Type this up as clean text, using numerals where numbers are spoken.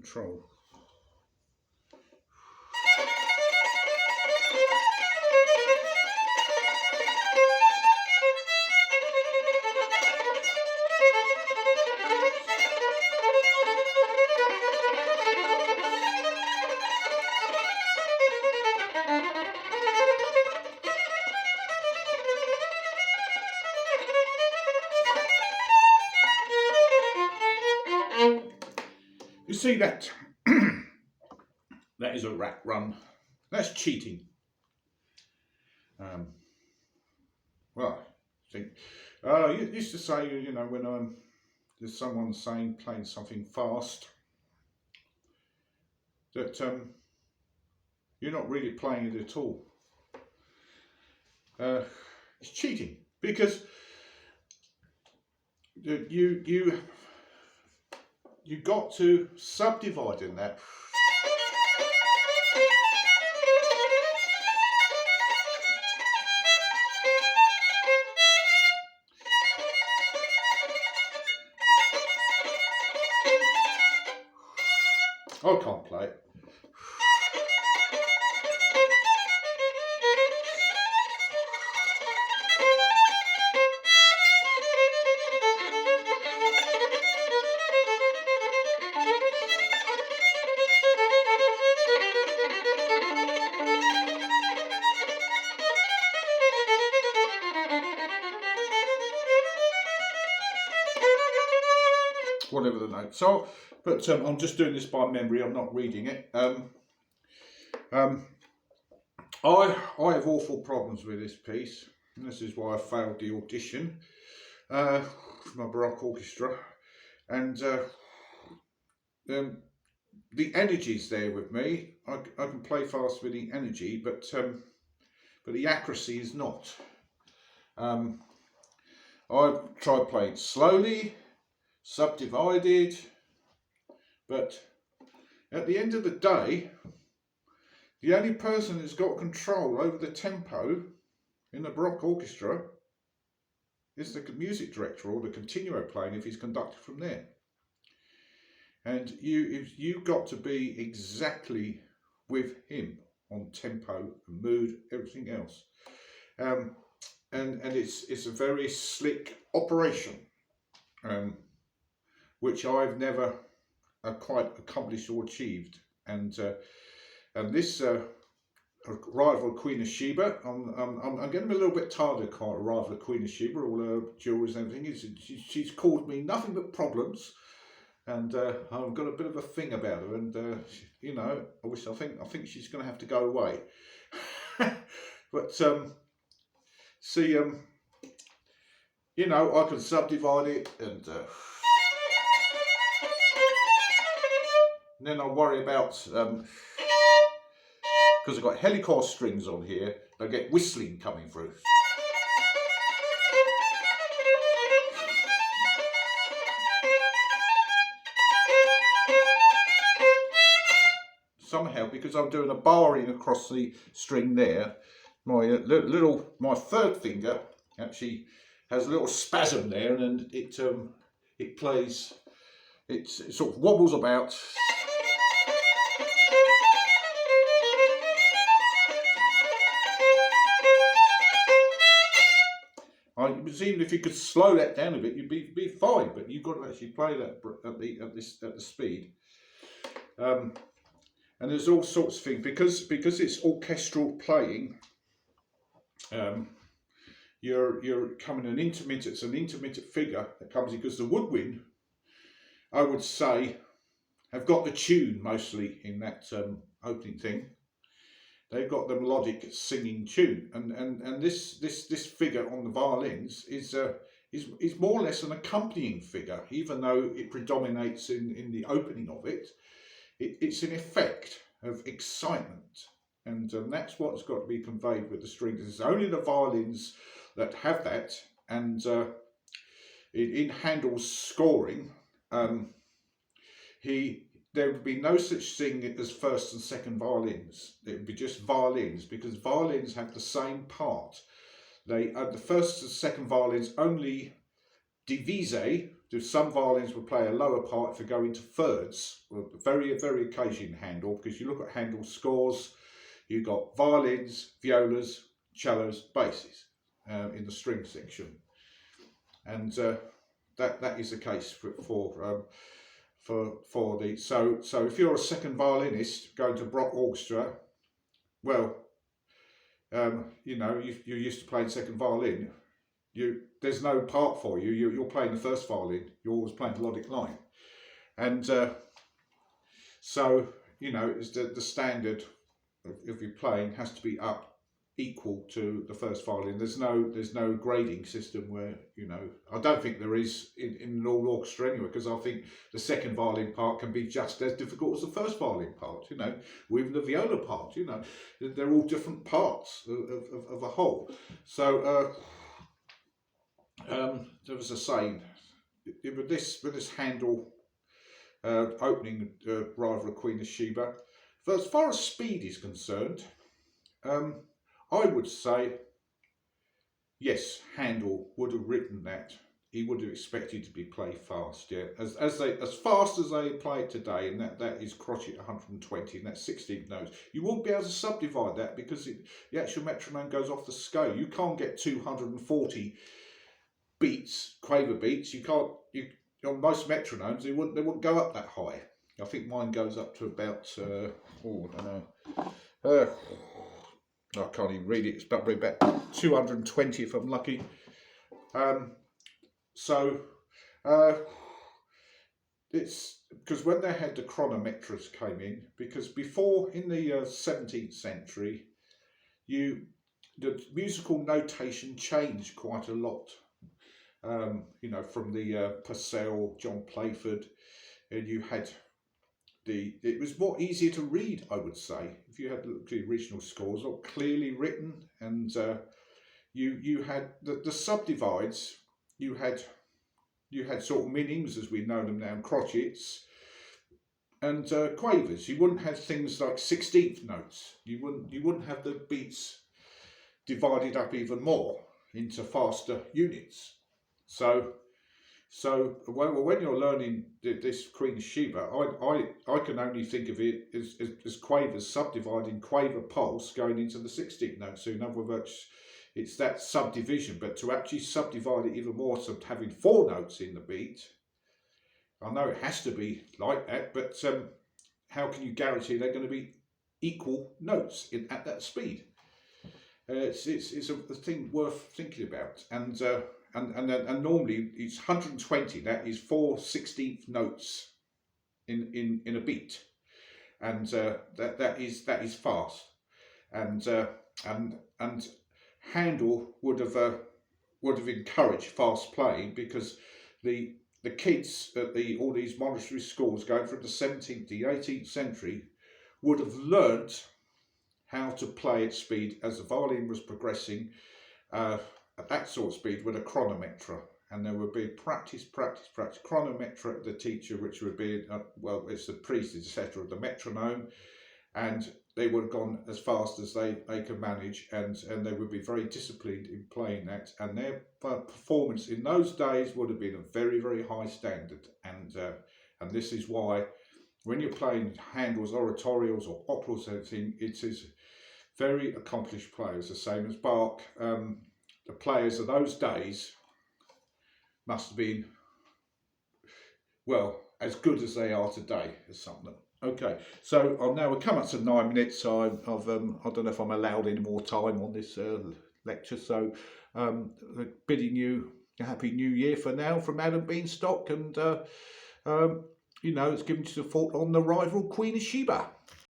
control. You see that? That is a rat run. That's cheating. Well, I think you used to say, you know, when there's someone saying playing something fast, that you're not really playing it at all. It's cheating because you got to subdivide in that. I can't play it. Whatever the note. So, but I'm just doing this by memory. I'm not reading it. I have awful problems with this piece. And this is why I failed the audition for my Baroque orchestra. And the energy's there with me. I can play fast with the energy, but the accuracy is not. I've tried playing slowly, subdivided, but at the end of the day, the only person who's got control over the tempo in the Baroque orchestra is the music director or the continuo playing if he's conducted from there. And you've got to be exactly with him on tempo, mood, everything else. And it's a very slick operation, which I've never quite accomplished or achieved. And this arrival of Queen of Sheba, I'm getting a little bit tired of arrival of Queen of Sheba, all her jewelry and everything. She's caused me nothing but problems, and I've got a bit of a thing about her. And you know, I think she's going to have to go away. But see, you know, I can subdivide it, and then I worry about because I've got helicore strings on here, I get whistling coming through. Somehow, because I'm doing a barring across the string there, my third finger actually has a little spasm there, and it plays, it sort of wobbles about. Even if you could slow that down a bit, you'd be fine. But you've got to actually play that at the speed. And there's all sorts of things because it's orchestral playing. You're coming an intermittent. It's an intermittent figure that comes in because the woodwind, I would say, have got the tune mostly in that opening thing. They've got the melodic singing tune, and this figure on the violins is more or less an accompanying figure, even though it predominates in the opening of it. It's an effect of excitement, and that's what's got to be conveyed with the strings. It's only the violins that have that, and in Handel's scoring, there would be no such thing as first and second violins. It would be just violins, because violins have the same part. The first and second violins only divise some violins will play a lower part if they go into thirds, very, very occasionally in Handel, because you look at Handel's scores, you've got violins, violas, cellos, basses in the string section, and that is the case for the so if you're a second violinist going to Brock Orchestra, well, you know, you're used to playing second violin. There's no part for you. You're playing the first violin. You're always playing melodic line, and so you know, it's the standard of your playing has to be up equal to the first violin. There's no grading system where, you know, I don't think there is in an all orchestra anyway, because I think the second violin part can be just as difficult as the first violin part, you know, or even the viola part, you know, they're all different parts of a whole. So there was a saying with this Handel opening rival of Queen of Sheba. But as far as speed is concerned, I would say yes, Handel would have written that. He would have expected to be played fast, yeah, as fast as they play it today, and that is crotchet 120, and that's 16th notes. You won't be able to subdivide that because the actual metronome goes off the scale. You can't get 240 beats, quaver beats. You can't. On most metronomes, they wouldn't go up that high. I think mine goes up to about I don't know. I can't even read it. It's probably about 220 if I'm lucky. It's because when they had the chronometers came in, because before in the 17th century, the musical notation changed quite a lot. You know, from the Purcell, John Playford, and you had it was more easier to read, I would say, if you had the original scores all clearly written, and you had the subdivides. You had sort of minnings as we know them now, crotchets, and quavers. You wouldn't have things like 16th notes. You wouldn't have the beats divided up even more into faster units. So when you're learning this Queen of Sheba, I can only think of it as quavers subdividing quaver pulse going into the 16th note. So in other words, it's that subdivision, but to actually subdivide it even more, so having 4 notes in the beat, I know it has to be like that, but how can you guarantee they're going to be equal notes at that speed? It's a thing worth thinking about, and normally it's 120. That is 4 16th notes in a beat, and that is fast, and Handel would have encouraged fast playing, because the kids at all these monastery schools going from the 17th to the 18th century would have learnt how to play at speed as the violin was progressing at that sort of speed with a chronometer, and there would be practice. Chronometer, the teacher, which would be well, it's the priest, etc., of the metronome, and they would have gone as fast as they could manage, and they would be very disciplined in playing that, and their performance in those days would have been a very, very high standard, and this is why when you're playing Handel's oratorios or operas, everything, it is very accomplished players, the same as Bach. The players of those days must have been, well, as good as they are today, as something. Okay, so now we've come up to 9 minutes. So I don't know if I'm allowed any more time on this lecture. So bidding you a happy new year for now from Adam Beanstock, and you know, it's given you the thought on the rival Queen of Sheba.